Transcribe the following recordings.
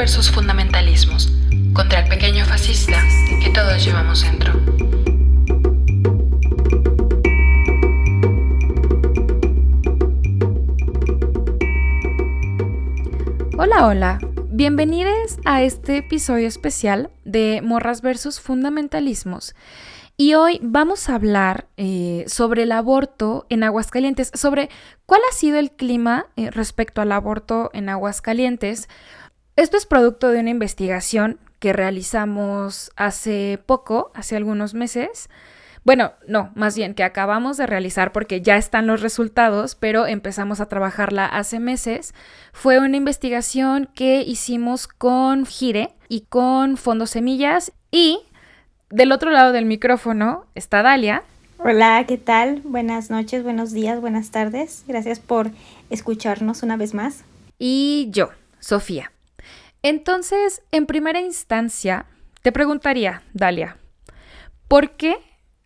versus fundamentalismos, contra el pequeño fascista que todos llevamos dentro. Hola, hola. Bienvenidos a este episodio especial de Morras versus Fundamentalismos. Y hoy vamos a hablar sobre el aborto en Aguascalientes, sobre cuál ha sido el clima respecto al aborto en Aguascalientes. Esto es producto de una investigación que realizamos hace algunos meses. Bueno, no, más bien que acabamos de realizar porque ya están los resultados, pero empezamos a trabajarla hace meses. Fue una investigación que hicimos con Gire y con Fondo Semillas, y del otro lado del micrófono está Dalia. Hola, ¿qué tal? Buenas noches, buenos días, buenas tardes. Gracias por escucharnos una vez más. Y yo, Sofía. Entonces, en primera instancia, te preguntaría, Dalia, ¿por qué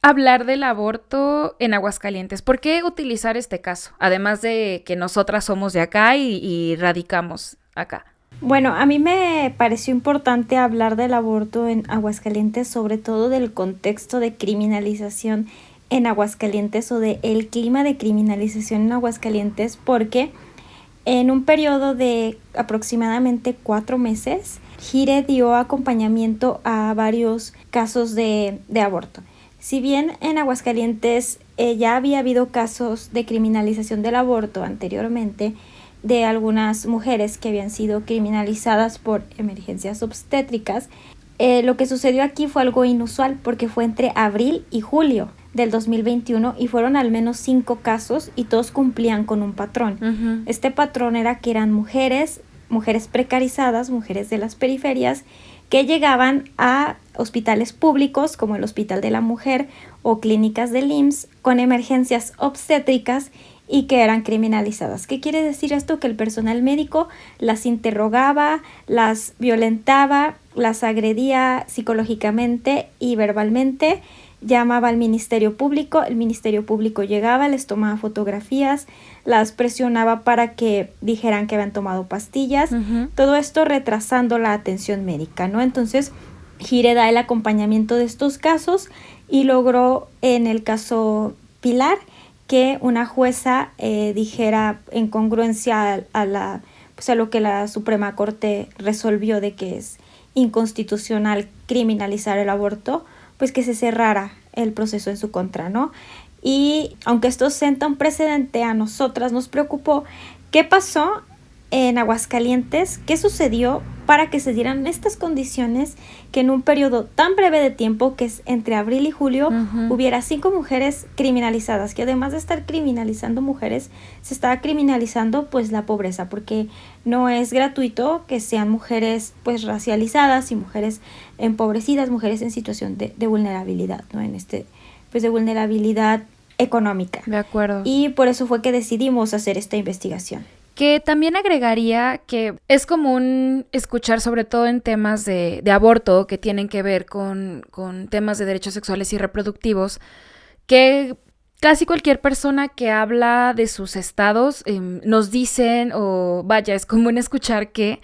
hablar del aborto en Aguascalientes? ¿Por qué utilizar este caso? Además de que nosotras somos de acá y radicamos acá. Bueno, a mí me pareció importante hablar del aborto en Aguascalientes, sobre todo del contexto de criminalización en Aguascalientes o del clima de criminalización en Aguascalientes, porque en un periodo de aproximadamente 4 meses, Gire dio acompañamiento a varios casos de aborto. Si bien en Aguascalientes ya había habido casos de criminalización del aborto anteriormente, de algunas mujeres que habían sido criminalizadas por emergencias obstétricas, lo que sucedió aquí fue algo inusual porque fue entre abril y julio del 2021 y fueron al menos 5 casos y todos cumplían con un patrón. Uh-huh. Este patrón era que eran mujeres precarizadas, mujeres de las periferias, que llegaban a hospitales públicos como el Hospital de la Mujer o clínicas del IMSS con emergencias obstétricas y que eran criminalizadas. ¿Qué quiere decir esto? Que el personal médico las interrogaba, las violentaba, las agredía psicológicamente y verbalmente, llamaba al Ministerio Público, el Ministerio Público llegaba, les tomaba fotografías, las presionaba para que dijeran que habían tomado pastillas, uh-huh. Todo esto retrasando la atención médica, ¿no? Entonces, Gire da el acompañamiento de estos casos y logró en el caso Pilar que una jueza dijera en congruencia a lo que la Suprema Corte resolvió de que es inconstitucional criminalizar el aborto, pues que se cerrara el proceso en su contra, ¿no? Y aunque esto senta un precedente, a nosotras nos preocupó qué pasó en Aguascalientes, qué sucedió para que se dieran estas condiciones que en un periodo tan breve de tiempo, que es entre abril y julio, uh-huh. Hubiera 5 mujeres criminalizadas, que además de estar criminalizando mujeres, se estaba criminalizando pues la pobreza, porque no es gratuito que sean mujeres pues racializadas y mujeres empobrecidas, mujeres en situación de vulnerabilidad, ¿no? De vulnerabilidad económica. De acuerdo. Y por eso fue que decidimos hacer esta investigación. Que también agregaría que es común escuchar, sobre todo en temas de aborto, que tienen que ver con temas de derechos sexuales y reproductivos, que casi cualquier persona que habla de sus estados nos dicen, o vaya, es común escuchar que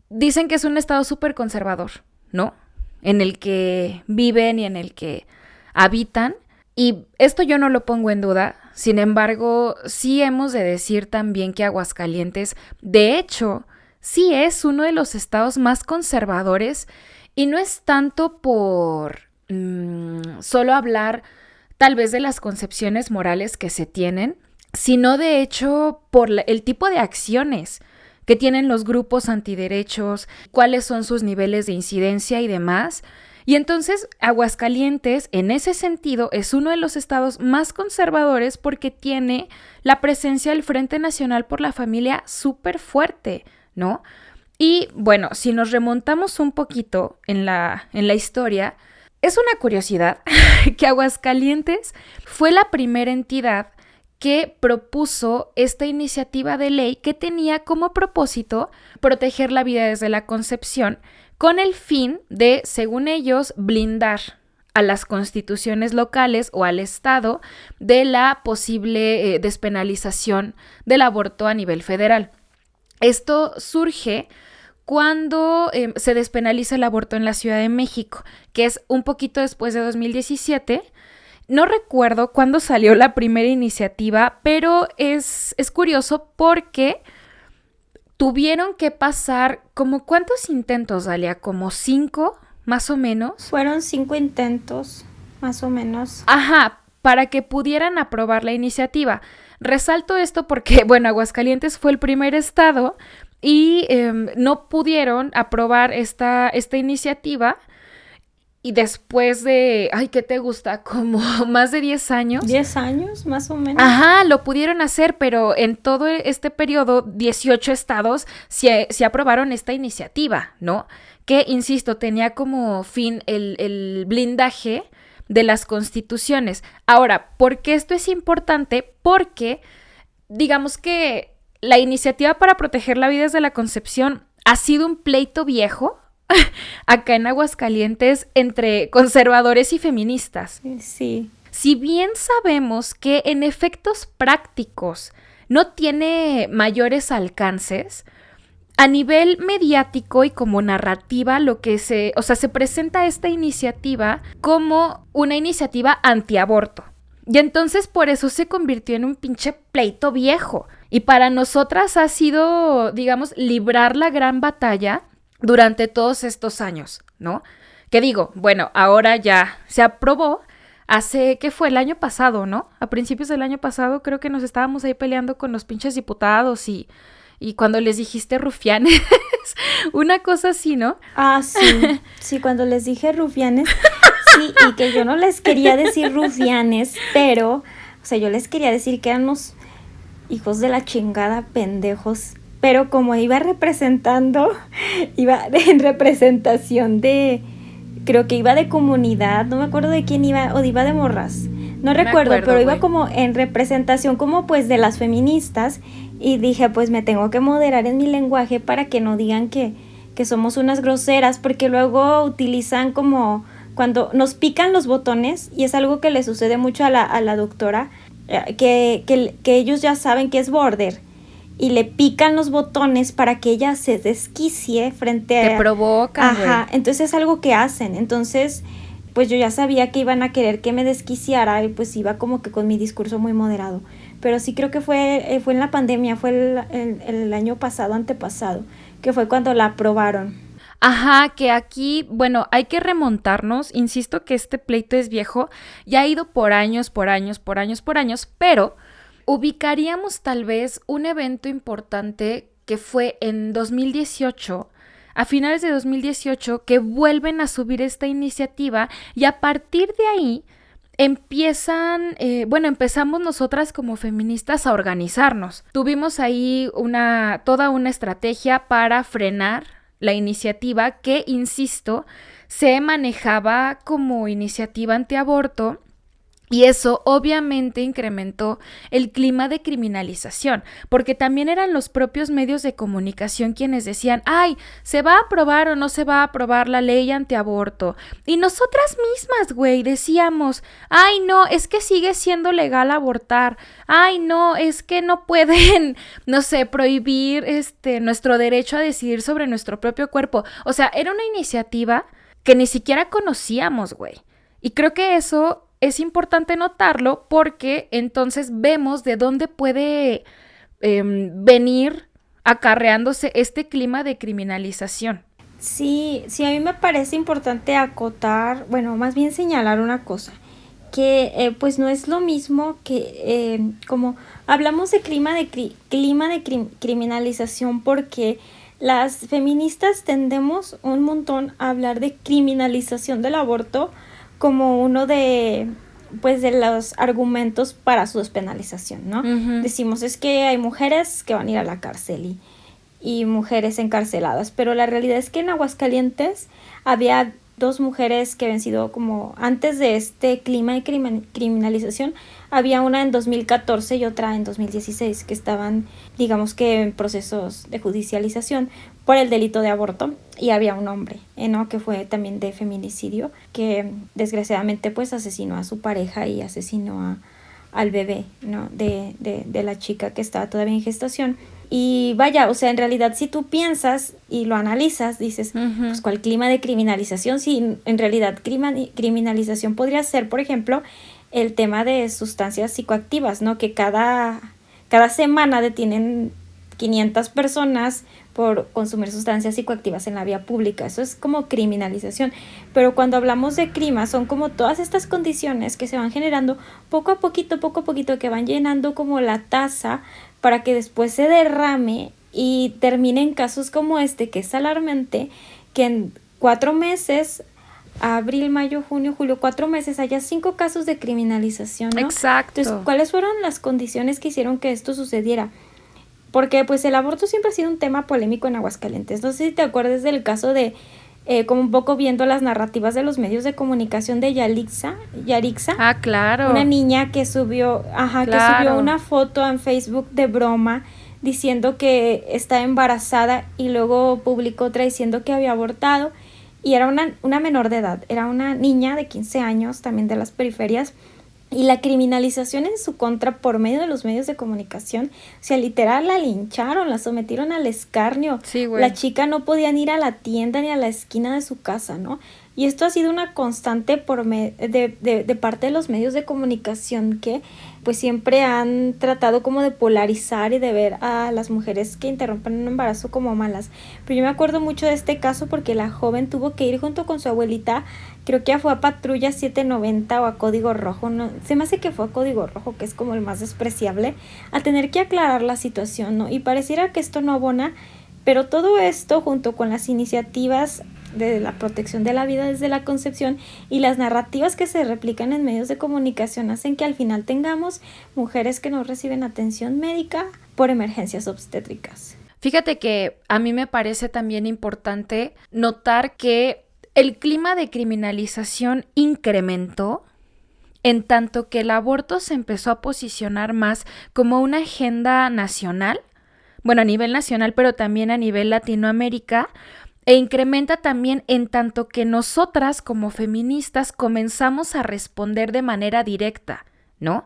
dicen que es un estado súper conservador, ¿no? En el que viven y en el que habitan. Y esto yo no lo pongo en duda. Sin embargo, sí hemos de decir también que Aguascalientes, de hecho, sí es uno de los estados más conservadores, y no es tanto por solo hablar tal vez de las concepciones morales que se tienen, sino de hecho por el tipo de acciones que tienen los grupos antiderechos, cuáles son sus niveles de incidencia y demás. Y entonces Aguascalientes, en ese sentido, es uno de los estados más conservadores porque tiene la presencia del Frente Nacional por la Familia súper fuerte, ¿no? Y bueno, si nos remontamos un poquito en la historia, es una curiosidad que Aguascalientes fue la primera entidad que propuso esta iniciativa de ley que tenía como propósito proteger la vida desde la concepción, con el fin de, según ellos, blindar a las constituciones locales o al Estado de la posible despenalización del aborto a nivel federal. Esto surge cuando se despenaliza el aborto en la Ciudad de México, que es un poquito después de 2017. No recuerdo cuándo salió la primera iniciativa, pero es curioso porque tuvieron que pasar como ¿cuántos intentos, Dalia? ¿Como 5, más o menos? Fueron 5 intentos, más o menos. Ajá, para que pudieran aprobar la iniciativa. Resalto esto porque, bueno, Aguascalientes fue el primer estado y no pudieron aprobar esta iniciativa. Y después de, ¿qué te gusta? Como más de 10 años. 10 años, más o menos. Ajá, lo pudieron hacer, pero en todo este periodo, 18 estados se aprobaron esta iniciativa, ¿no? Que, insisto, tenía como fin el blindaje de las constituciones. Ahora, ¿por qué esto es importante? Porque, digamos que la iniciativa para proteger la vida desde la concepción ha sido un pleito viejo acá en Aguascalientes entre conservadores y feministas. Sí. Si bien sabemos que en efectos prácticos no tiene mayores alcances, a nivel mediático y como narrativa se presenta esta iniciativa como una iniciativa antiaborto. Y entonces por eso se convirtió en un pinche pleito viejo. Y para nosotras ha sido, digamos, librar la gran batalla durante todos estos años, ¿no? Que digo, bueno, ahora ya se aprobó ¿qué fue? El año pasado, ¿no? A principios del año pasado creo que nos estábamos ahí peleando con los pinches diputados y cuando les dijiste rufianes, una cosa así, ¿no? Ah, sí, sí, cuando les dije rufianes, sí, y que yo no les quería decir rufianes, pero, o sea, yo les quería decir que eran unos hijos de la chingada, pendejos. Pero como iba en representación creo que iba de comunidad, no me acuerdo de quién iba, o iba de morras, no recuerdo, pero iba como en representación como pues de las feministas, y dije pues me tengo que moderar en mi lenguaje para que no digan que somos unas groseras, porque luego utilizan como cuando nos pican los botones, y es algo que le sucede mucho a la doctora, que ellos ya saben que es border, y le pican los botones para que ella se desquicie frente a... Te provocan, güey. Ajá, entonces es algo que hacen. Entonces, pues yo ya sabía que iban a querer que me desquiciara, y pues iba como que con mi discurso muy moderado. Pero sí creo que fue en la pandemia, fue el año pasado, antepasado, que fue cuando la aprobaron. Ajá, que aquí, bueno, hay que remontarnos, insisto que este pleito es viejo, ya ha ido por años, pero ubicaríamos tal vez un evento importante que fue en 2018, a finales de 2018, que vuelven a subir esta iniciativa, y a partir de ahí empezamos nosotras como feministas a organizarnos. Tuvimos ahí toda una estrategia para frenar la iniciativa que, insisto, se manejaba como iniciativa antiaborto. Y eso obviamente incrementó el clima de criminalización, porque también eran los propios medios de comunicación quienes decían, ¡ay, se va a aprobar o no se va a aprobar la ley antiaborto! Y nosotras mismas, güey, decíamos, ¡ay, no, es que sigue siendo legal abortar! ¡Ay, no, es que no pueden, no sé, prohibir nuestro derecho a decidir sobre nuestro propio cuerpo! O sea, era una iniciativa que ni siquiera conocíamos, güey. Y creo que eso es importante notarlo, porque entonces vemos de dónde puede venir acarreándose este clima de criminalización. Sí, a mí me parece importante acotar, bueno, más bien señalar una cosa, que pues no es lo mismo que como hablamos de clima de criminalización, porque las feministas tendemos un montón a hablar de criminalización del aborto como uno de los argumentos para su despenalización, ¿no? Uh-huh. Decimos, es que hay mujeres que van a ir a la cárcel y mujeres encarceladas, pero la realidad es que en Aguascalientes había 2 mujeres que habían sido como antes de este clima de criminalización, había una en 2014 y otra en 2016 que estaban, digamos que en procesos de judicialización por el delito de aborto, y había un hombre, ¿no? Que fue también de feminicidio, que desgraciadamente pues asesinó a su pareja y asesinó al bebé, ¿no? de la chica que estaba todavía en gestación. Y vaya, o sea, en realidad si tú piensas y lo analizas, dices, pues ¿cuál clima de criminalización? Si en realidad criminalización podría ser, por ejemplo, el tema de sustancias psicoactivas, ¿no? Que cada semana detienen 500 personas por consumir sustancias psicoactivas en la vía pública. Eso es como criminalización. Pero cuando hablamos de crimas, son como todas estas condiciones que se van generando poco a poquito, que van llenando como la taza para que después se derrame y termine en casos como este, que es alarmante, que en 4 meses, abril, mayo, junio, julio, 4 meses, haya 5 casos de criminalización, ¿no? Exacto. Entonces, ¿cuáles fueron las condiciones que hicieron que esto sucediera? Porque pues el aborto siempre ha sido un tema polémico en Aguascalientes. No sé si te acuerdas del caso de, como un poco viendo las narrativas de los medios de comunicación de Yarixa. Ah, claro. Una niña que subió, Claro. que subió una foto en Facebook de broma diciendo que está embarazada y luego publicó otra diciendo que había abortado. Y era una menor de edad, era una niña de 15 años, también de las periferias. Y la criminalización en su contra por medio de los medios de comunicación, o sea, literal la lincharon, la sometieron al escarnio. Sí, güey. La chica no podía ni ir a la tienda ni a la esquina de su casa, ¿no? Y esto ha sido una constante de parte de los medios de comunicación que pues siempre han tratado como de polarizar y de ver a las mujeres que interrumpen un embarazo como malas. Pero yo me acuerdo mucho de este caso porque la joven tuvo que ir junto con su abuelita, creo que ya fue a Patrulla 790 o a Código Rojo, no, se me hace que fue a Código Rojo, que es como el más despreciable, a tener que aclarar la situación, ¿no? Y pareciera que esto no abona, pero todo esto junto con las iniciativas de la protección de la vida desde la concepción y las narrativas que se replican en medios de comunicación hacen que al final tengamos mujeres que no reciben atención médica por emergencias obstétricas. Fíjate que a mí me parece también importante notar que el clima de criminalización incrementó en tanto que el aborto se empezó a posicionar más como una agenda nacional, bueno, a nivel nacional, pero también a nivel Latinoamérica, e incrementa también en tanto que nosotras como feministas comenzamos a responder de manera directa, ¿no?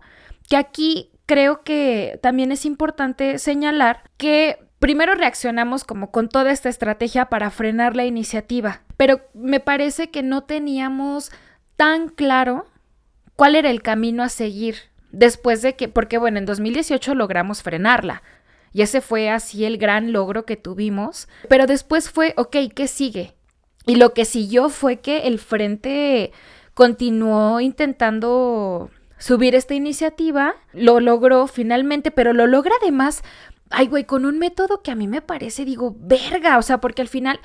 Que aquí creo que también es importante señalar que primero reaccionamos como con toda esta estrategia para frenar la iniciativa, pero me parece que no teníamos tan claro cuál era el camino a seguir después de que, porque bueno, en 2018 logramos frenarla, y ese fue así el gran logro que tuvimos. Pero después fue, ok, ¿qué sigue? Y lo que siguió fue que el Frente continuó intentando subir esta iniciativa. Lo logró finalmente, pero lo logra además, ay güey, con un método que a mí me parece, digo, verga. O sea, porque al final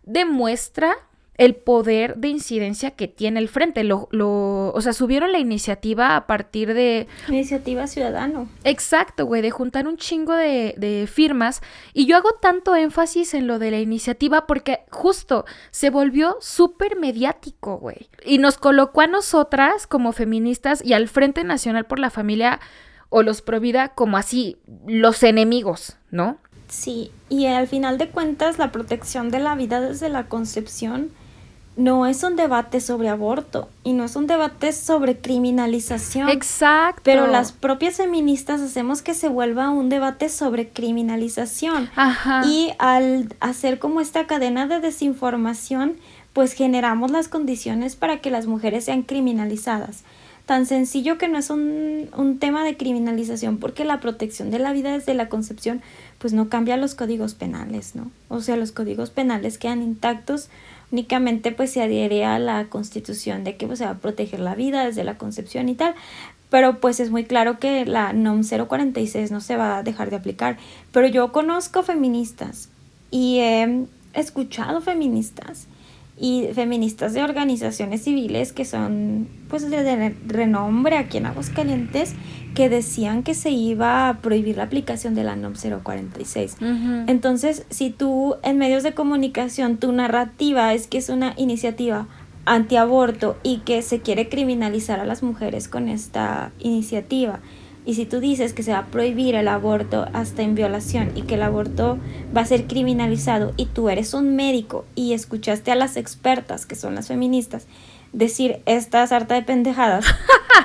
demuestra el poder de incidencia que tiene el Frente. O sea, subieron la iniciativa a partir de... Iniciativa Ciudadano. Exacto, güey, de juntar un chingo de firmas. Y yo hago tanto énfasis en lo de la iniciativa porque justo se volvió súper mediático, güey. Y nos colocó a nosotras como feministas y al Frente Nacional por la Familia o los Provida como así, los enemigos, ¿no? Sí, y al final de cuentas la protección de la vida desde la concepción no es un debate sobre aborto y no es un debate sobre criminalización. Exacto. Pero las propias feministas hacemos que se vuelva un debate sobre criminalización. Ajá. Y al hacer como esta cadena de desinformación, pues generamos las condiciones para que las mujeres sean criminalizadas. Tan sencillo que no es un tema de criminalización porque la protección de la vida desde la concepción pues no cambia los códigos penales, ¿no? O sea, los códigos penales quedan intactos, únicamente pues se adhiere a la Constitución de que pues, se va a proteger la vida desde la concepción y tal, pero pues es muy claro que la NOM 046 no se va a dejar de aplicar. Pero yo conozco feministas y he escuchado feministas y feministas de organizaciones civiles que son pues de renombre aquí en Aguascalientes que decían que se iba a prohibir la aplicación de la NOM 046. Uh-huh. Entonces, si tú en medios de comunicación tu narrativa es que es una iniciativa antiaborto y que se quiere criminalizar a las mujeres con esta iniciativa, y si tú dices que se va a prohibir el aborto hasta en violación y que el aborto va a ser criminalizado y tú eres un médico y escuchaste a las expertas, que son las feministas, decir esta sarta de pendejadas,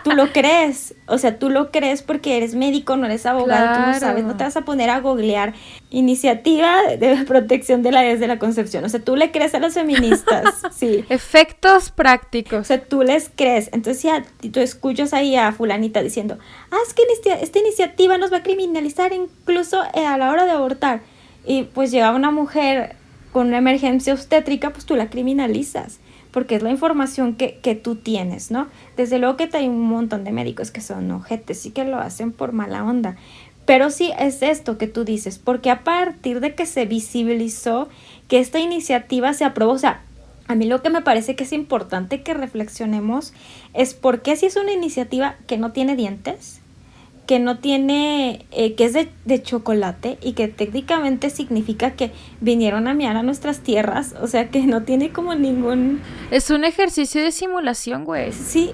tú lo crees. O sea, tú lo crees porque eres médico, no eres abogado, tú no sabes, no te vas a poner a googlear iniciativa de protección de la vida desde la concepción. O sea, tú le crees a las feministas, sí. Efectos prácticos. O sea, tú les crees. Entonces ya tú escuchas ahí a fulanita diciendo, es que esta iniciativa nos va a criminalizar incluso a la hora de abortar. Y pues llega una mujer con una emergencia obstétrica, pues tú la criminalizas, porque es la información que tú tienes, ¿no? Desde luego que hay un montón de médicos que son ojetes y que lo hacen por mala onda, pero sí es esto que tú dices, porque a partir de que se visibilizó que esta iniciativa se aprobó, o sea, a mí lo que me parece que es importante que reflexionemos es por qué si es una iniciativa que no tiene dientes, que no tiene, que es de chocolate y que técnicamente significa que vinieron a mear a nuestras tierras, o sea que no tiene como ningún... Es un ejercicio de simulación, güey. Sí,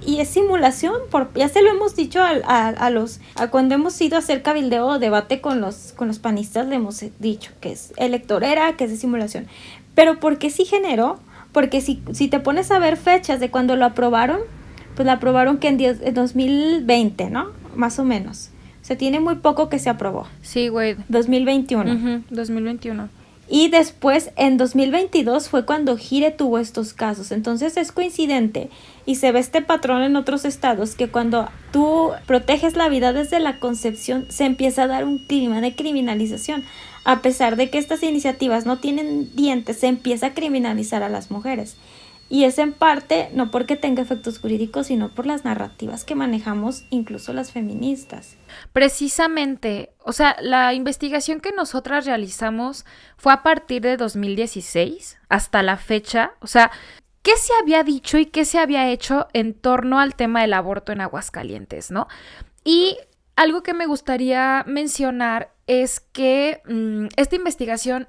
y es simulación, ya se lo hemos dicho a cuando hemos ido a hacer cabildeo o debate con los panistas, le hemos dicho que es electorera, que es de simulación, pero ¿por qué sí generó? Porque si te pones a ver fechas de cuando lo aprobaron, pues la aprobaron que en 2020, ¿no? Más o menos. O sea, tiene muy poco que se aprobó. Sí, güey. 2021. 2021. Y después, en 2022, fue cuando Gire tuvo estos casos. Entonces, es coincidente. Y se ve este patrón en otros estados, que cuando tú proteges la vida desde la concepción, se empieza a dar un clima de criminalización. A pesar de que estas iniciativas no tienen dientes, se empieza a criminalizar a las mujeres. Y es en parte no porque tenga efectos jurídicos, sino por las narrativas que manejamos incluso las feministas. Precisamente, o sea, la investigación que nosotras realizamos fue a partir de 2016 hasta la fecha. O sea, ¿qué se había dicho y qué se había hecho en torno al tema del aborto en Aguascalientes, ¿no? Y algo que me gustaría mencionar es que esta investigación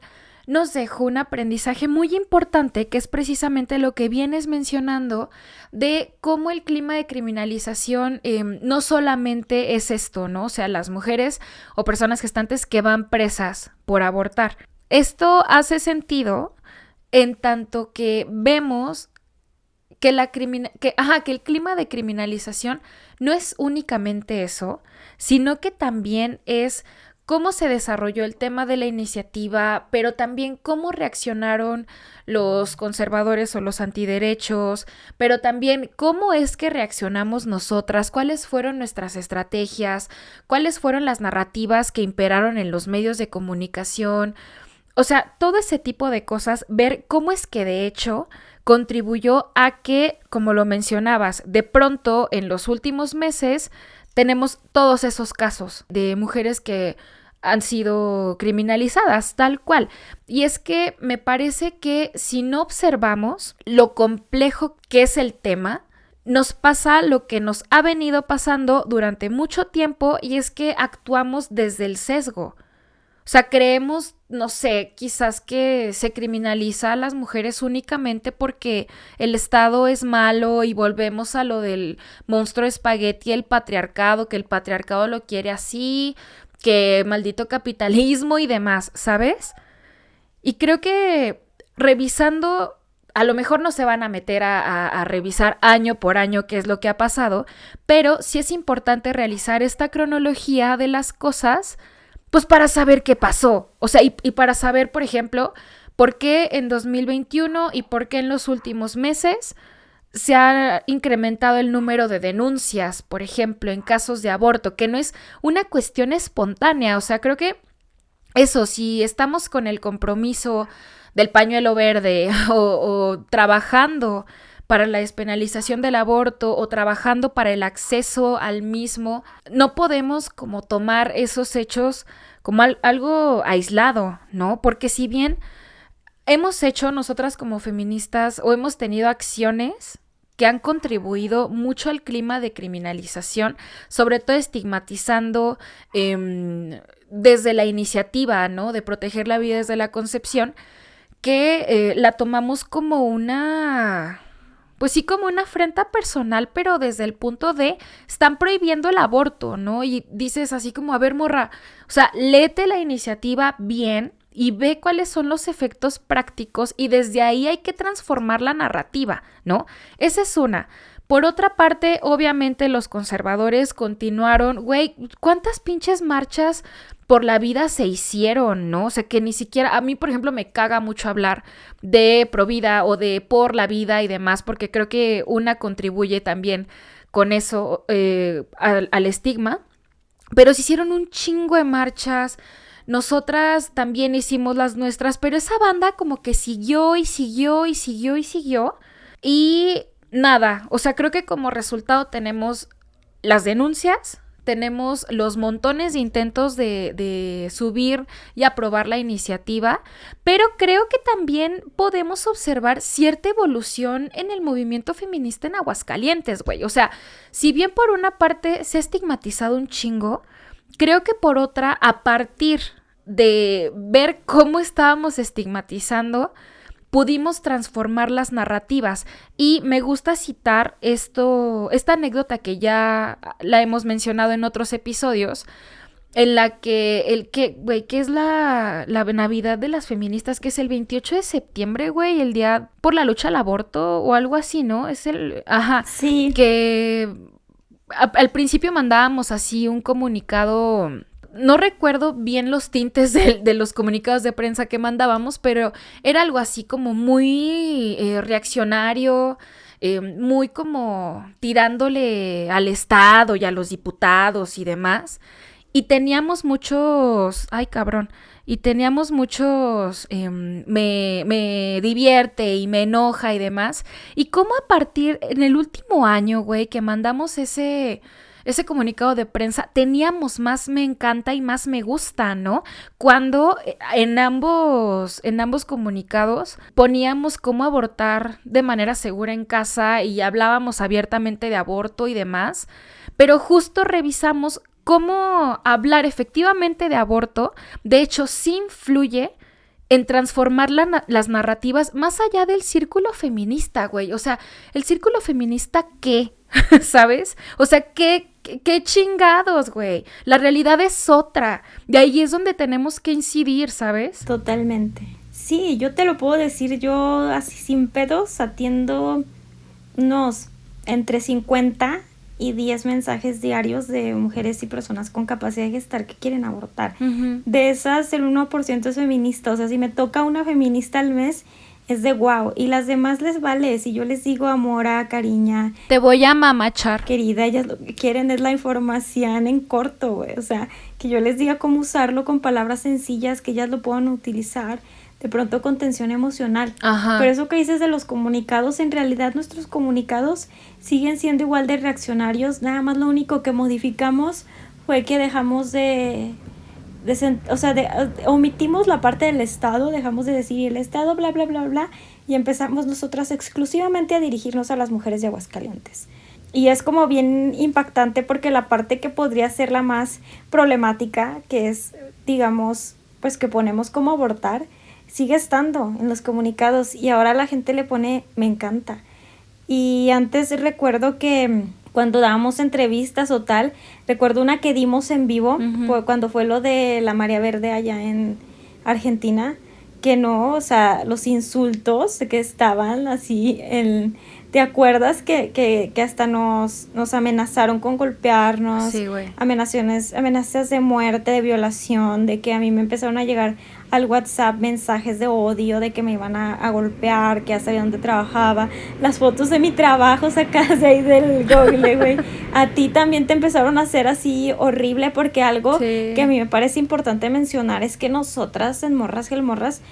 nos dejó un aprendizaje muy importante, que es precisamente lo que vienes mencionando de cómo el clima de criminalización no solamente es esto, ¿no? O sea, las mujeres o personas gestantes que van presas por abortar. Esto hace sentido en tanto que vemos que el clima de criminalización no es únicamente eso, sino que también es cómo se desarrolló el tema de la iniciativa, pero también cómo reaccionaron los conservadores o los antiderechos, pero también cómo es que reaccionamos nosotras, cuáles fueron nuestras estrategias, cuáles fueron las narrativas que imperaron en los medios de comunicación. O sea, todo ese tipo de cosas, ver cómo es que de hecho contribuyó a que, como lo mencionabas, de pronto en los últimos meses tenemos todos esos casos de mujeres que han sido criminalizadas, tal cual. Y es que me parece que si no observamos lo complejo que es el tema, nos pasa lo que nos ha venido pasando durante mucho tiempo, y es que actuamos desde el sesgo. O sea, creemos, no sé, quizás que se criminaliza a las mujeres únicamente porque el Estado es malo, y volvemos a lo del monstruo espagueti, el patriarcado, que el patriarcado lo quiere así, que maldito capitalismo y demás, ¿sabes? Y creo que revisando, a lo mejor no se van a meter a revisar año por año qué es lo que ha pasado, pero sí es importante realizar esta cronología de las cosas, pues para saber qué pasó. O sea, y para saber, por ejemplo, por qué en 2021 y por qué en los últimos meses se ha incrementado el número de denuncias, por ejemplo, en casos de aborto, que no es una cuestión espontánea. O sea, creo que eso, si estamos con el compromiso del pañuelo verde o trabajando para la despenalización del aborto o trabajando para el acceso al mismo, no podemos como tomar esos hechos como algo aislado, ¿no? Porque si bien hemos hecho nosotras como feministas o hemos tenido acciones que han contribuido mucho al clima de criminalización, sobre todo estigmatizando desde la iniciativa, ¿no?, de proteger la vida desde la concepción, que la tomamos como una, pues sí, como una afrenta personal, pero desde el punto de, están prohibiendo el aborto, ¿no? Y dices así como, a ver, morra, o sea, léete la iniciativa bien y ve cuáles son los efectos prácticos y desde ahí hay que transformar la narrativa, ¿no? Esa es una. Por otra parte, obviamente los conservadores continuaron, güey, ¿cuántas pinches marchas por la vida se hicieron, no? O sea, que ni siquiera, a mí, por ejemplo, me caga mucho hablar de provida o de por la vida y demás, porque creo que una contribuye también con eso al estigma, pero se hicieron un chingo de marchas. Nosotras también hicimos las nuestras, pero esa banda como que siguió y siguió y siguió y siguió y nada, o sea, creo que como resultado tenemos las denuncias, tenemos los montones de intentos de subir y aprobar la iniciativa, pero creo que también podemos observar cierta evolución en el movimiento feminista en Aguascalientes, güey. O sea, si bien por una parte se ha estigmatizado un chingo, creo que por otra, a partir de ver cómo estábamos estigmatizando, pudimos transformar las narrativas. Y me gusta citar esta anécdota que ya la hemos mencionado en otros episodios, en la que que es la Navidad de las feministas, que es el 28 de septiembre, güey, el día por la lucha al aborto o algo así, ¿no? Es el... Ajá. Sí. Que al principio mandábamos así un comunicado... No recuerdo bien los tintes de los comunicados de prensa que mandábamos, pero era algo así como muy reaccionario, muy como tirándole al Estado y a los diputados y demás. Y teníamos muchos... ¡Ay, cabrón! Y teníamos muchos... me divierte y me enoja y demás. Y cómo a partir... En el último año, güey, que mandamos ese comunicado de prensa, teníamos más me encanta y más me gusta, ¿no? Cuando en ambos comunicados poníamos cómo abortar de manera segura en casa y hablábamos abiertamente de aborto y demás, pero justo revisamos cómo hablar efectivamente de aborto, de hecho, sí influye en transformar las narrativas más allá del círculo feminista, güey. O sea, ¿el círculo feminista qué? ¿Sabes? O sea, ¿qué chingados, güey? La realidad es otra. Y ahí es donde tenemos que incidir, ¿sabes? Totalmente. Sí, yo te lo puedo decir, yo así sin pedos atiendo unos entre 50 y 10 mensajes diarios de mujeres y personas con capacidad de gestar que quieren abortar. Uh-huh. De esas, el 1% es feminista. O sea, si me toca una feminista al mes, es de wow. Y las demás les vale. Si yo les digo amora, cariña, te voy a mamachar, querida, ellas lo que quieren es la información en corto, güey. O sea, que yo les diga cómo usarlo con palabras sencillas, que ellas lo puedan utilizar, de pronto con tensión emocional. Ajá. Pero eso que dices de los comunicados, en realidad nuestros comunicados siguen siendo igual de reaccionarios. Nada más lo único que modificamos fue que dejamos omitimos la parte del Estado, dejamos de decir el Estado, bla, bla, bla, bla, y empezamos nosotras exclusivamente a dirigirnos a las mujeres de Aguascalientes. Y es como bien impactante porque la parte que podría ser la más problemática, que es, digamos, pues que ponemos como abortar, sigue estando en los comunicados y ahora la gente le pone me encanta. Y antes recuerdo que cuando dábamos entrevistas o tal, recuerdo una que dimos en vivo, uh-huh, cuando fue lo de la marea verde allá en Argentina, que no, o sea, los insultos que estaban así, ¿te acuerdas que hasta nos amenazaron con golpearnos? Sí, güey. Amenazas de muerte, de violación, de que a mí me empezaron a llegar al WhatsApp mensajes de odio, de que me iban a golpear, que ya sabía dónde trabajaba, las fotos de mi trabajo sacadas de ahí del Google, güey. A ti también te empezaron a hacer así horrible, porque algo que a mí me parece importante mencionar es que nosotras en Morras Gelmorras,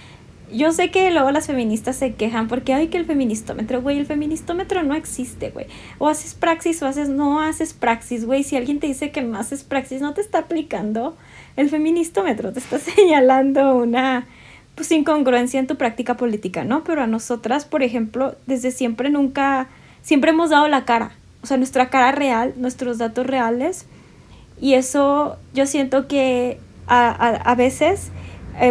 yo sé que luego las feministas se quejan porque, ay, que el feministómetro, güey, el feministómetro no existe, güey. O haces praxis o no haces praxis, güey. Si alguien te dice que no haces praxis, no te está aplicando el feministómetro, te está señalando una, pues, incongruencia en tu práctica política, ¿no? Pero a nosotras, por ejemplo, desde siempre hemos dado la cara. O sea, nuestra cara real, nuestros datos reales. Y eso yo siento que a veces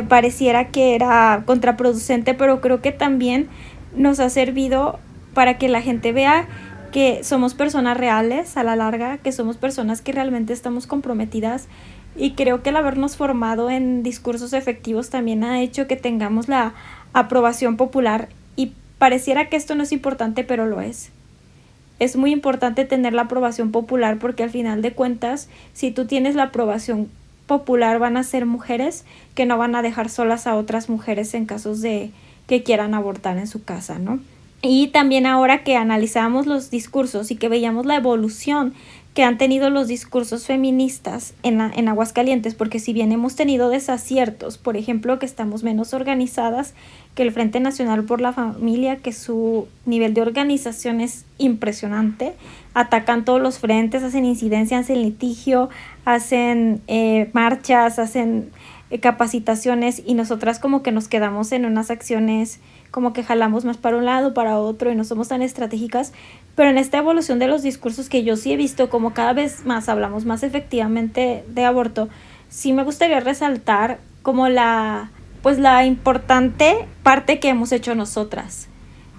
pareciera que era contraproducente, pero creo que también nos ha servido para que la gente vea que somos personas reales a la larga, que somos personas que realmente estamos comprometidas Y creo que el habernos formado en discursos efectivos también ha hecho que tengamos la aprobación popular, y pareciera que esto no es importante, pero lo es. Es muy importante tener la aprobación popular, porque al final de cuentas, si tú tienes la aprobación popular, van a ser mujeres que no van a dejar solas a otras mujeres en casos de que quieran abortar en su casa, ¿no? Y también ahora que analizábamos los discursos y que veíamos la evolución que han tenido los discursos feministas en Aguascalientes, porque si bien hemos tenido desaciertos, por ejemplo, que estamos menos organizadas que el Frente Nacional por la Familia, que su nivel de organización es impresionante, atacan todos los frentes, hacen incidencia, hacen litigio, hacen marchas, hacen capacitaciones, y nosotras como que nos quedamos en unas acciones como que jalamos más para un lado, para otro, y no somos tan estratégicas. Pero en esta evolución de los discursos, que yo sí he visto como cada vez más hablamos más efectivamente de aborto, sí me gustaría resaltar como la importante parte que hemos hecho nosotras.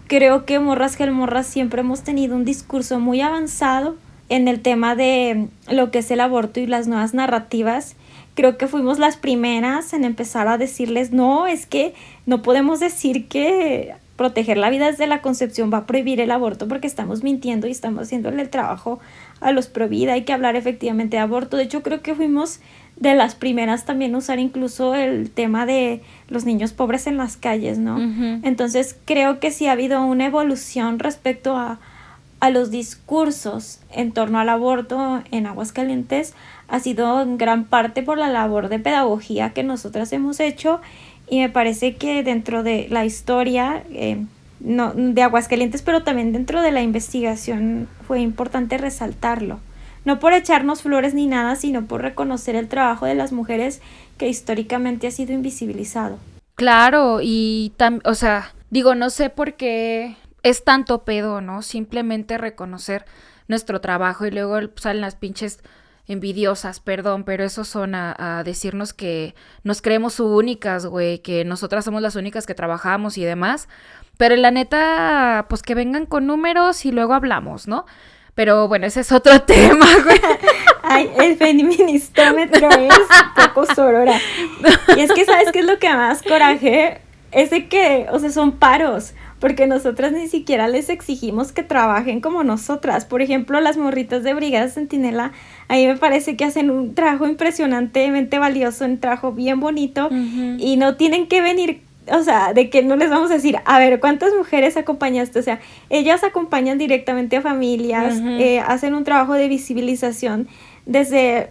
Creo que Morras Gel Morras siempre hemos tenido un discurso muy avanzado en el tema de lo que es el aborto y las nuevas narrativas. Creo que fuimos las primeras en empezar a decirles, no, es que no podemos decir que proteger la vida desde la concepción va a prohibir el aborto, porque estamos mintiendo y estamos haciéndole el trabajo a los pro vida. Hay que hablar efectivamente de aborto. De hecho, creo que fuimos de las primeras también a usar incluso el tema de los niños pobres en las calles, ¿no? Uh-huh. Entonces, creo que sí ha habido una evolución respecto a los discursos en torno al aborto en Aguascalientes. Ha sido en gran parte por la labor de pedagogía que nosotras hemos hecho, y me parece que dentro de la historia no, de Aguascalientes, pero también dentro de la investigación, fue importante resaltarlo. No por echarnos flores ni nada, sino por reconocer el trabajo de las mujeres que históricamente ha sido invisibilizado. Claro, y o sea, digo, no sé por qué es tanto pedo, ¿no? Simplemente reconocer nuestro trabajo, y luego salen las pinches envidiosas, perdón, pero esos son a decirnos que nos creemos únicas, güey, que nosotras somos las únicas que trabajamos y demás. Pero la neta, pues que vengan con números y luego hablamos, ¿no? Pero bueno, ese es otro tema, güey. Ay, el feministómetro es poco sorora. Y es que, ¿sabes qué es lo que más coraje? Es de que, o sea, son paros, porque nosotras ni siquiera les exigimos que trabajen como nosotras. Por ejemplo, las morritas de Brigada Centinela, a mí me parece que hacen un trabajo impresionantemente valioso, un trabajo bien bonito, uh-huh. Y no tienen que venir, o sea, de que no les vamos a decir, a ver, ¿cuántas mujeres acompañaste? O sea, ellas acompañan directamente a familias, uh-huh. Hacen un trabajo de visibilización desde,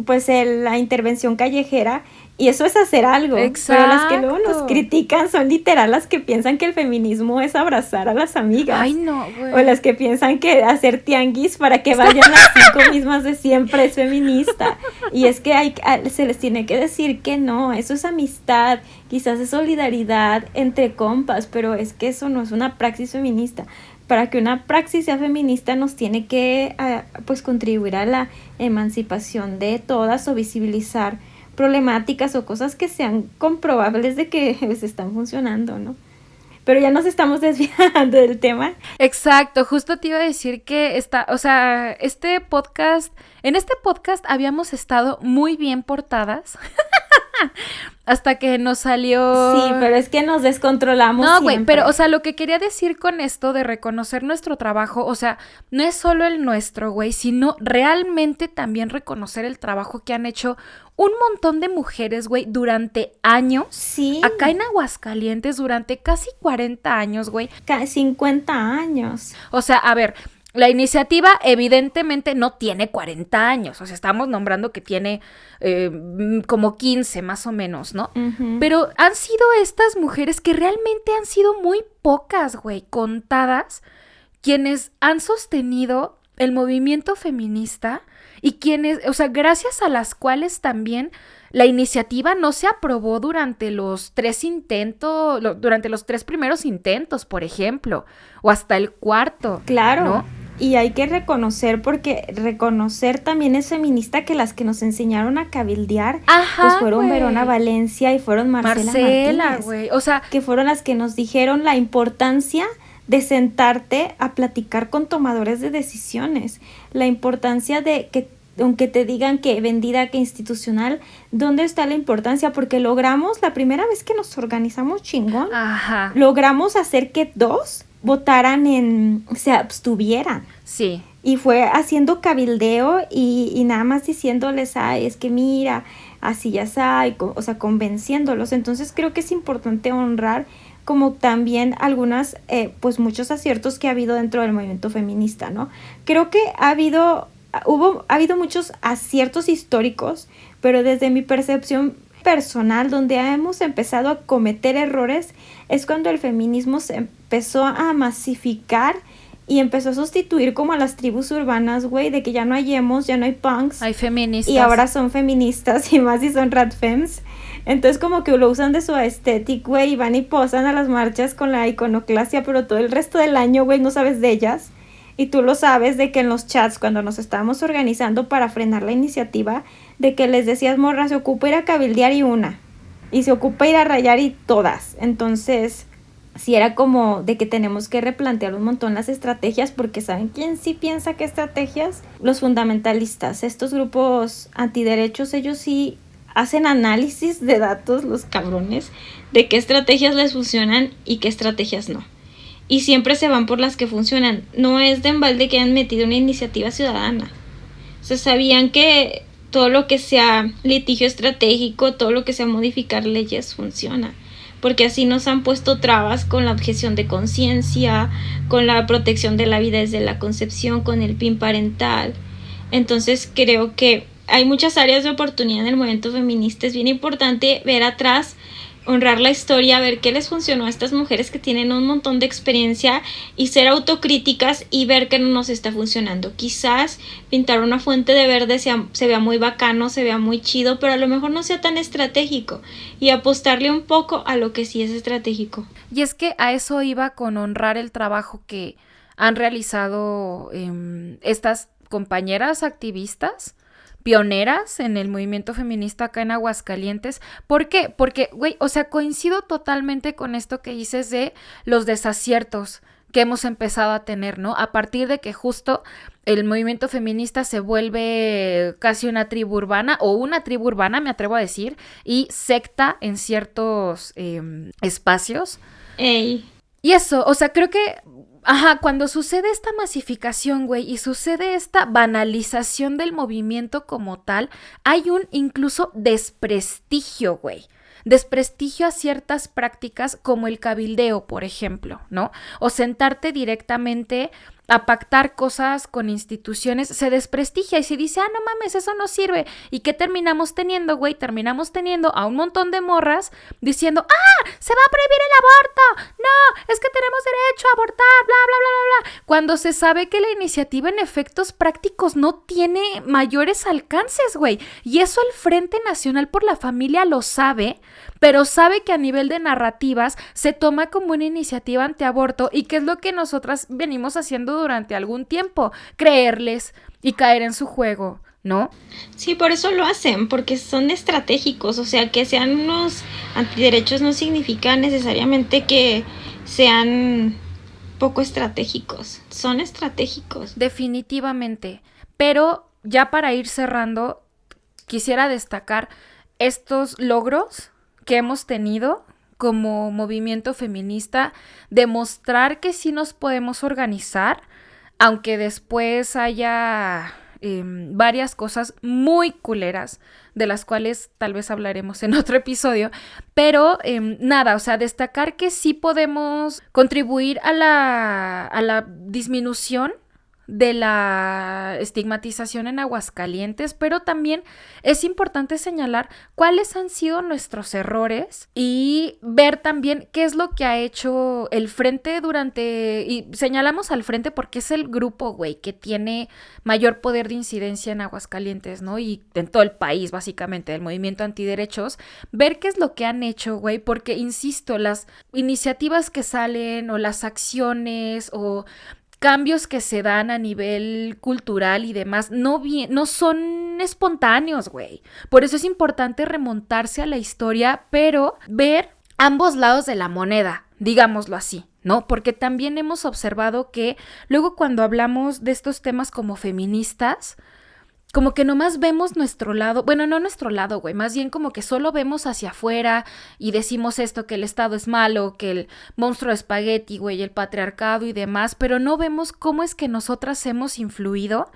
pues, la intervención callejera, y eso es hacer algo. Exacto. Pero las que luego nos critican son literal las que piensan que el feminismo es abrazar a las amigas. Ay, no, güey. O las que piensan que hacer tianguis para que vayan las 5 mismas de siempre es feminista. Y es que se les tiene que decir que no, eso es amistad, quizás es solidaridad entre compas, pero es que eso no es una praxis feminista. Para que una praxis sea feminista nos tiene que pues contribuir a la emancipación de todas, o visibilizar problemáticas o cosas que sean comprobables de que pues, están funcionando, ¿no? Pero ya nos estamos desviando del tema. Exacto, justo te iba a decir que en este podcast habíamos estado muy bien portadas. Hasta que nos salió... Sí, pero es que nos descontrolamos. No, güey, pero, o sea, lo que quería decir con esto de reconocer nuestro trabajo, o sea, no es solo el nuestro, güey, sino realmente también reconocer el trabajo que han hecho un montón de mujeres, güey, durante años. Sí. Acá en Aguascalientes, durante casi 40 años, güey. 50 años. O sea, a ver... La iniciativa evidentemente no tiene 40 años, o sea, estamos nombrando que tiene como 15 más o menos, ¿no? Uh-huh. Pero han sido estas mujeres que realmente han sido muy pocas, güey, contadas, quienes han sostenido el movimiento feminista y quienes, o sea, gracias a las cuales también la iniciativa no se aprobó durante los 3 primeros intentos, por ejemplo, o hasta el 4. Claro. ¿No? Y hay que reconocer, porque reconocer también es feminista, que las que nos enseñaron a cabildear, pues fueron Verona Valencia y fueron Marcela Martínez, güey. O sea, que fueron las que nos dijeron la importancia de sentarte a platicar con tomadores de decisiones, la importancia de que aunque te digan que vendida, que institucional, ¿dónde está la importancia? Porque logramos, la primera vez que nos organizamos chingón, Ajá. logramos hacer que 2 votaran se abstuvieran. Sí. Y fue haciendo cabildeo y nada más diciéndoles, ay, es que mira, así ya está, o sea, convenciéndolos. Entonces creo que es importante honrar como también algunas, pues muchos aciertos que ha habido dentro del movimiento feminista, ¿no? Creo que ha habido muchos aciertos históricos, pero desde mi percepción personal, donde hemos empezado a cometer errores, es cuando el feminismo se empezó a masificar y empezó a sustituir como a las tribus urbanas, güey, de que ya no hay emos, ya no hay punks. Hay feministas. Y ahora son feministas y más si son radfems. Entonces como que lo usan de su estética, güey, y van y posan a las marchas con la iconoclasia, pero todo el resto del año, güey, no sabes de ellas. Y tú lo sabes de que en los chats, cuando nos estábamos organizando para frenar la iniciativa, de que les decías, morra, se ocupa ir a cabildear y se ocupa ir a rayar y todas. Entonces, sí era como de que tenemos que replantear un montón las estrategias, porque ¿saben quién sí piensa que estrategias? Los fundamentalistas, estos grupos antiderechos, ellos sí hacen análisis de datos, los cabrones, de qué estrategias les funcionan y qué estrategias no. Y siempre se van por las que funcionan. No es de embalde que hayan metido una iniciativa ciudadana. O sea, sabían que todo lo que sea litigio estratégico, todo lo que sea modificar leyes funciona. Porque así nos han puesto trabas con la objeción de conciencia, con la protección de la vida desde la concepción, con el PIN parental. Entonces creo que hay muchas áreas de oportunidad en el movimiento feminista. Es bien importante ver atrás, honrar la historia, ver qué les funcionó a estas mujeres que tienen un montón de experiencia y ser autocríticas y ver que no nos está funcionando. Quizás pintar una fuente de verde se vea muy bacano, se vea muy chido, pero a lo mejor no sea tan estratégico, y apostarle un poco a lo que sí es estratégico. Y es que a eso iba, con honrar el trabajo que han realizado estas compañeras activistas, pioneras en el movimiento feminista acá en Aguascalientes. ¿Por qué? Porque, güey, o sea, coincido totalmente con esto que dices de los desaciertos que hemos empezado a tener, ¿no? A partir de que justo el movimiento feminista se vuelve casi una tribu urbana, o una tribu urbana, me atrevo a decir, y secta en ciertos espacios. Ey. Y eso, o sea, creo que cuando sucede esta masificación, güey, y sucede esta banalización del movimiento como tal, hay un incluso desprestigio, güey. Desprestigio a ciertas prácticas como el cabildeo, por ejemplo, ¿no? O sentarte directamente a pactar cosas con instituciones, se desprestigia y se dice, no mames, eso no sirve. ¿Y qué terminamos teniendo, güey? Terminamos teniendo a un montón de morras diciendo, se va a prohibir el aborto, no, es que tenemos derecho a abortar, bla, bla, bla, bla, bla. Cuando se sabe que la iniciativa en efectos prácticos no tiene mayores alcances, güey. Y eso el Frente Nacional por la Familia lo sabe, pero sabe que a nivel de narrativas se toma como una iniciativa antiaborto, y que es lo que nosotras venimos haciendo durante algún tiempo, creerles y caer en su juego, ¿no? Sí, por eso lo hacen, porque son estratégicos. O sea, que sean unos antiderechos no significa necesariamente que sean poco estratégicos, son estratégicos. Definitivamente, pero ya para ir cerrando, quisiera destacar estos logros que hemos tenido como movimiento feminista, demostrar que sí nos podemos organizar, aunque después haya varias cosas muy culeras, de las cuales tal vez hablaremos en otro episodio, pero nada, o sea, destacar que sí podemos contribuir a la disminución de la estigmatización en Aguascalientes, pero también es importante señalar cuáles han sido nuestros errores y ver también qué es lo que ha hecho el Frente y señalamos al Frente porque es el grupo, güey, que tiene mayor poder de incidencia en Aguascalientes, ¿no? Y en todo el país, básicamente, del movimiento antiderechos, ver qué es lo que han hecho, güey, porque, insisto, las iniciativas que salen o las acciones o cambios que se dan a nivel cultural y demás no son espontáneos, güey. Por eso es importante remontarse a la historia, pero ver ambos lados de la moneda, digámoslo así, ¿no? Porque también hemos observado que luego cuando hablamos de estos temas como feministas, como que nomás vemos nuestro lado, bueno, no nuestro lado, güey, más bien como que solo vemos hacia afuera y decimos esto, que el Estado es malo, que el monstruo de espagueti, güey, el patriarcado y demás, pero no vemos cómo es que nosotras hemos influido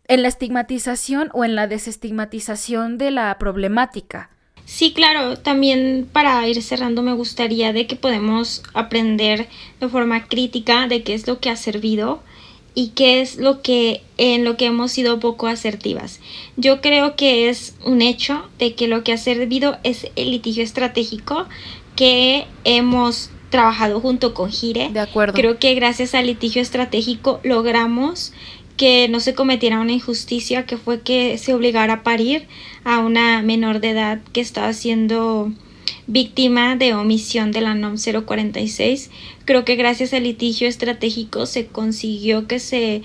en la estigmatización o en la desestigmatización de la problemática. Sí, claro, también para ir cerrando me gustaría de que podemos aprender de forma crítica de qué es lo que ha servido y qué es lo que en lo que hemos sido poco asertivas. Yo creo que es un hecho de que lo que ha servido es el litigio estratégico que hemos trabajado junto con Gire. De acuerdo. Creo que gracias al litigio estratégico logramos que no se cometiera una injusticia, que fue que se obligara a parir a una menor de edad que estaba siendo víctima de omisión de la NOM 046. Creo que gracias al litigio estratégico se consiguió que se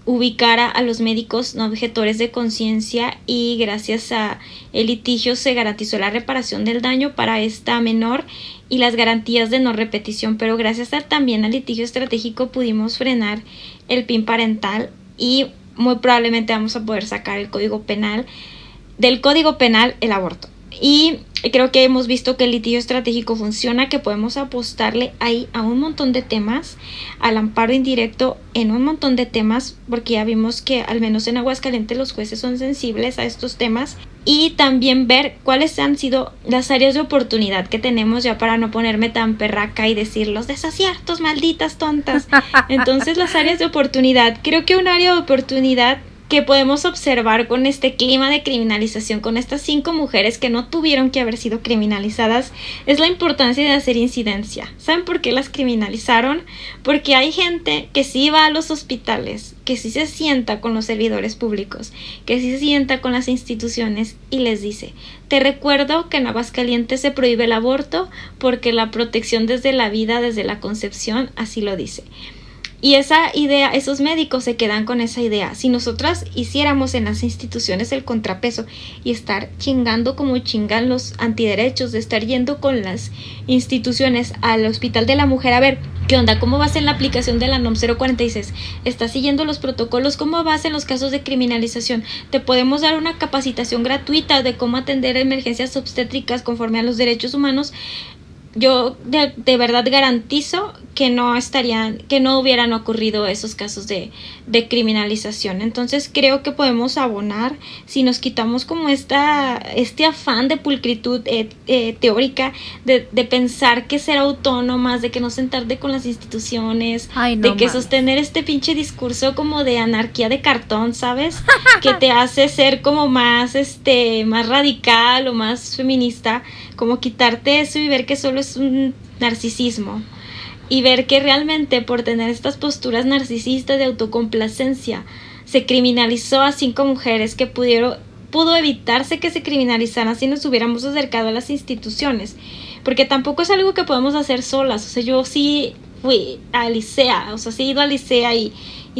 ubicara a los médicos no objetores de conciencia y gracias a el litigio se garantizó la reparación del daño para esta menor y las garantías de no repetición, pero gracias también al litigio estratégico pudimos frenar el PIN parental y muy probablemente vamos a poder sacar del Código Penal el aborto. Y creo que hemos visto que el litigio estratégico funciona, que podemos apostarle ahí a un montón de temas, al amparo indirecto en un montón de temas, porque ya vimos que al menos en Aguascalientes los jueces son sensibles a estos temas, y también ver cuáles han sido las áreas de oportunidad que tenemos, ya para no ponerme tan perraca y decir los desaciertos, malditas tontas. Entonces las áreas de oportunidad, creo que un área de oportunidad que podemos observar con este clima de criminalización, con estas 5 mujeres que no tuvieron que haber sido criminalizadas, es la importancia de hacer incidencia. ¿Saben por qué las criminalizaron? Porque hay gente que sí va a los hospitales, que sí se sienta con los servidores públicos, que sí se sienta con las instituciones y les dice: te recuerdo que en Aguascalientes se prohíbe el aborto porque la protección desde la vida, desde la concepción, así lo dice. Y esa idea, esos médicos se quedan con esa idea. Si nosotras hiciéramos en las instituciones el contrapeso y estar chingando como chingan los antiderechos, de estar yendo con las instituciones al Hospital de la Mujer, a ver, ¿qué onda? ¿Cómo vas en la aplicación de la NOM 046? ¿Estás siguiendo los protocolos? ¿Cómo vas en los casos de criminalización? Te podemos dar una capacitación gratuita de cómo atender emergencias obstétricas conforme a los derechos humanos. Yo de verdad garantizo que no hubieran ocurrido esos casos de criminalización. Entonces creo que podemos abonar si nos quitamos como este afán de pulcritud teórica, de pensar que ser autónomas, de que no sentarte con las instituciones, de que sostener este pinche discurso como de anarquía de cartón, ¿sabes? Que te hace ser como más radical o más feminista, como quitarte eso y ver que solo es un narcisismo. Y ver que realmente por tener estas posturas narcisistas de autocomplacencia se criminalizó a 5 mujeres que pudo evitarse que se criminalizaran si nos hubiéramos acercado a las instituciones, porque tampoco es algo que podemos hacer solas. O sea, yo sí fui a Licea, o sea, sí he ido a Licea y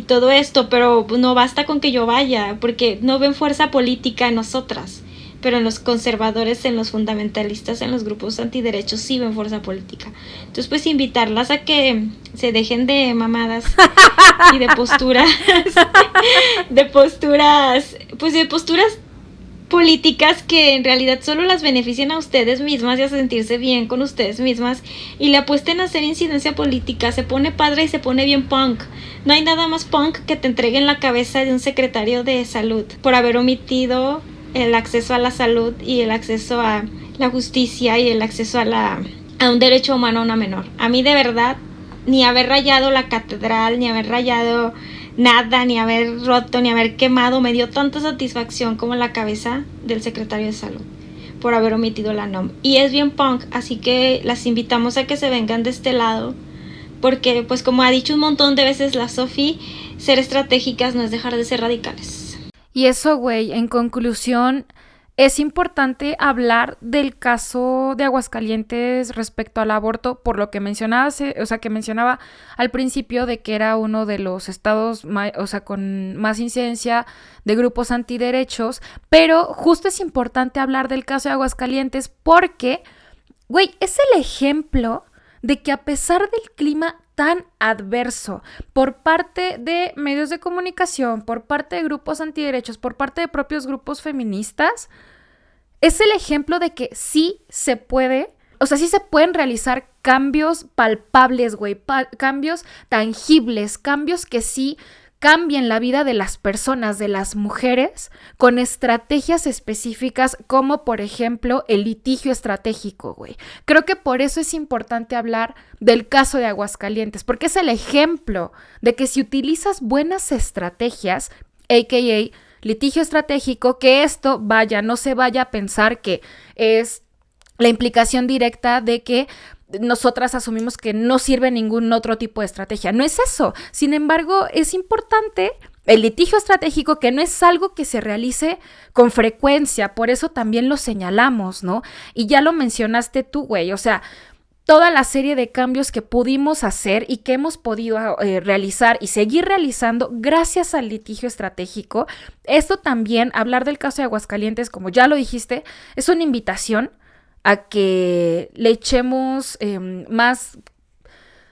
todo esto, pero no basta con que yo vaya, porque no ven fuerza política en nosotras. Pero en los conservadores, en los fundamentalistas, en los grupos antiderechos sí ven fuerza política. Entonces, pues invitarlas a que se dejen de mamadas y de posturas, de posturas políticas que en realidad solo las benefician a ustedes mismas y a sentirse bien con ustedes mismas, y le apuesten a hacer incidencia política. Se pone padre y se pone bien punk. No hay nada más punk que te entreguen la cabeza de un secretario de salud por haber omitido el acceso a la salud y el acceso a la justicia y el acceso a un derecho humano a una menor. A mí de verdad, ni haber rayado la catedral, ni haber rayado nada, ni haber roto, ni haber quemado, me dio tanta satisfacción como la cabeza del secretario de salud por haber omitido la NOM. Y es bien punk, así que las invitamos a que se vengan de este lado, porque pues como ha dicho un montón de veces la Sofi, ser estratégicas no es dejar de ser radicales. Y eso, güey, en conclusión, es importante hablar del caso de Aguascalientes respecto al aborto, por lo que mencionaba al principio de que era uno de los estados, con más incidencia de grupos antiderechos, pero justo es importante hablar del caso de Aguascalientes porque, güey, es el ejemplo de que a pesar del clima tan adverso por parte de medios de comunicación, por parte de grupos antiderechos, por parte de propios grupos feministas, es el ejemplo de que sí se puede, o sea, sí se pueden realizar cambios palpables, güey, cambios tangibles, cambios que sí cambien la vida de las personas, de las mujeres, con estrategias específicas como, por ejemplo, el litigio estratégico, güey. Creo que por eso es importante hablar del caso de Aguascalientes, porque es el ejemplo de que si utilizas buenas estrategias, a.k.a. litigio estratégico, que esto, vaya, no se vaya a pensar que es la implicación directa de que nosotras asumimos que no sirve ningún otro tipo de estrategia. No es eso. Sin embargo, es importante el litigio estratégico, que no es algo que se realice con frecuencia. Por eso también lo señalamos, ¿no? Y ya lo mencionaste tú, güey. O sea, toda la serie de cambios que pudimos hacer y que hemos podido realizar y seguir realizando gracias al litigio estratégico. Esto también, hablar del caso de Aguascalientes, como ya lo dijiste, es una invitación a que le echemos más,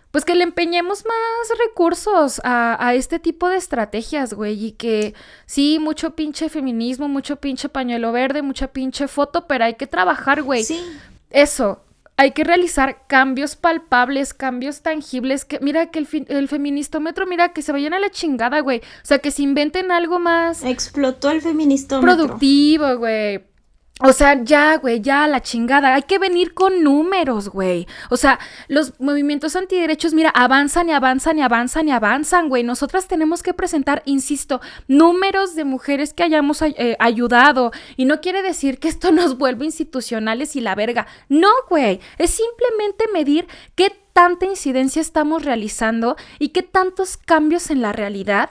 pues que le empeñemos más recursos a este tipo de estrategias, güey, y que sí, mucho pinche feminismo, mucho pinche pañuelo verde, mucha pinche foto, pero hay que trabajar, güey. Sí. Eso, hay que realizar cambios palpables, cambios tangibles, que mira que el feministómetro, mira que se vayan a la chingada, güey, o sea, que se inventen algo más Explotó el feministómetro. productivo, güey. O sea, ya, güey, ya, la chingada. Hay que venir con números, güey. O sea, los movimientos antiderechos, mira, avanzan y avanzan y avanzan y avanzan, güey. Nosotras tenemos que presentar, insisto, números de mujeres que hayamos ayudado. Y no quiere decir que esto nos vuelva institucionales y la verga. No, güey. Es simplemente medir qué tanta incidencia estamos realizando y qué tantos cambios en la realidad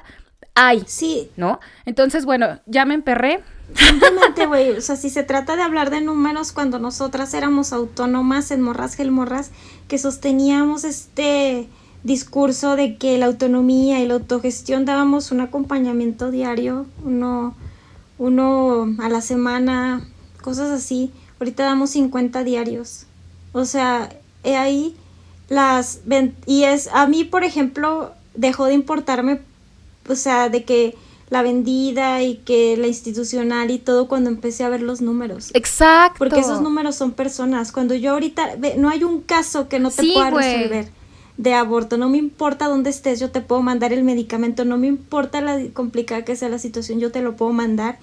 hay. Sí. ¿No? Entonces, bueno, ya me emperré. Simplemente, güey, o sea, si se trata de hablar de números, cuando nosotras éramos autónomas en Morras Gelmorras, que sosteníamos este discurso de que la autonomía y la autogestión dábamos un acompañamiento diario, uno a la semana, cosas así. Ahorita damos 50 diarios. O sea, ahí y es, a mí, por ejemplo, dejó de importarme, o sea, de que la vendida y que la institucional y todo cuando empecé a ver los números. Exacto. Porque esos números son personas. Cuando yo ahorita, no hay un caso que no te pueda resolver de aborto. No me importa dónde estés, yo te puedo mandar el medicamento. No me importa la complicada que sea la situación, yo te lo puedo mandar.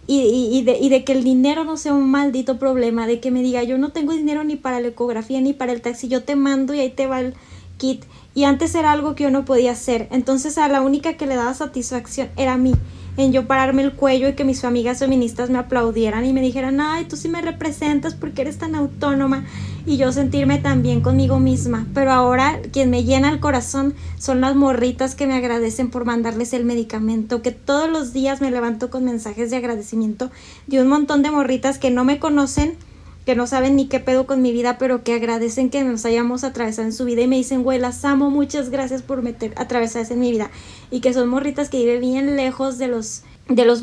Y de que el dinero no sea un maldito problema. De que me diga, yo no tengo dinero ni para la ecografía ni para el taxi. Yo te mando y ahí te va el kit. Y antes era algo que yo no podía hacer. Entonces a la única que le daba satisfacción era a mí. En yo pararme el cuello y que mis amigas feministas me aplaudieran y me dijeran, ay, tú sí me representas porque eres tan autónoma. Y yo sentirme tan bien conmigo misma. Pero ahora quien me llena el corazón son las morritas que me agradecen por mandarles el medicamento. Que todos los días me levanto con mensajes de agradecimiento de un montón de morritas que no me conocen, que no saben ni qué pedo con mi vida, pero que agradecen que nos hayamos atravesado en su vida y me dicen, güey, las amo, muchas gracias por atravesarse en mi vida. Y que son morritas que viven bien lejos de los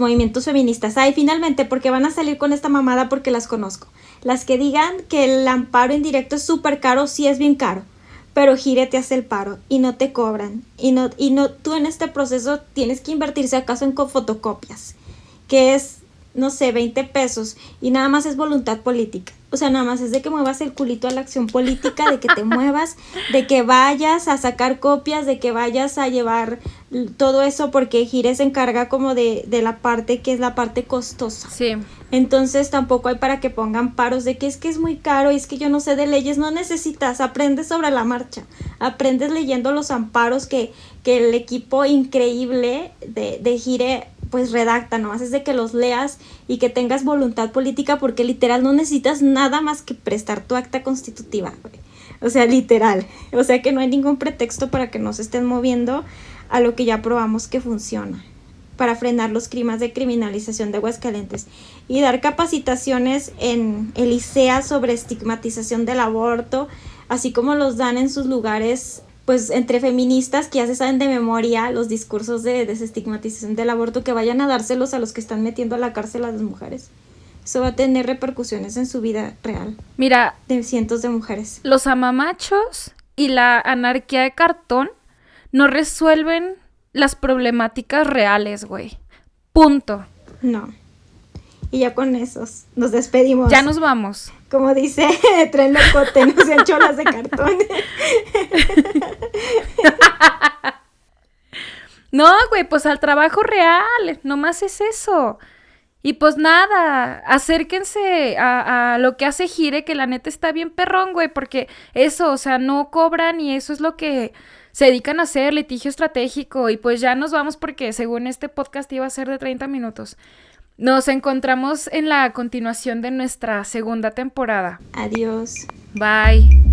movimientos feministas. Ay, finalmente, porque van a salir con esta mamada porque las conozco. Las que digan que el amparo indirecto es súper caro, sí es bien caro, pero Gire te hace el paro y no te cobran. Y no, tú en este proceso tienes que invertir, si acaso, en fotocopias, que es, no sé, 20 pesos, y nada más es voluntad política. O sea, nada más es de que muevas el culito a la acción política, de que te muevas, de que vayas a sacar copias, de que vayas a llevar todo eso, porque Gire se encarga como de la parte que es la parte costosa. Sí. Entonces tampoco hay para que pongan paros de que es muy caro y es que yo no sé de leyes. No necesitas, aprendes sobre la marcha, aprendes leyendo los amparos que el equipo increíble de Gire pues redacta. Nomás es de que los leas y que tengas voluntad política, porque literal no necesitas nada más que prestar tu acta constitutiva, güey. O sea, literal. O sea que no hay ningún pretexto para que no se estén moviendo a lo que ya probamos que funciona para frenar los crímenes de criminalización de Aguascalientes y dar capacitaciones en el ICEA sobre estigmatización del aborto, así como los dan en sus lugares, pues entre feministas que ya se saben de memoria los discursos de desestigmatización del aborto, que vayan a dárselos a los que están metiendo a la cárcel a las mujeres. Eso va a tener repercusiones en su vida real. Mira, de cientos de mujeres. Los amamachos y la anarquía de cartón no resuelven las problemáticas reales, güey. Punto. No. Y ya con esos nos despedimos. Ya nos vamos. Como dice Tren Locote, no sean cholas de cartón. No, güey, pues al trabajo real, nomás es eso. Y pues nada, acérquense a lo que hace Gire, que la neta está bien perrón, güey, porque eso, o sea, no cobran y eso es lo que se dedican a hacer, litigio estratégico. Y pues ya nos vamos porque según este podcast iba a ser de 30 minutos. Nos encontramos en la continuación de nuestra segunda temporada. Adiós. Bye.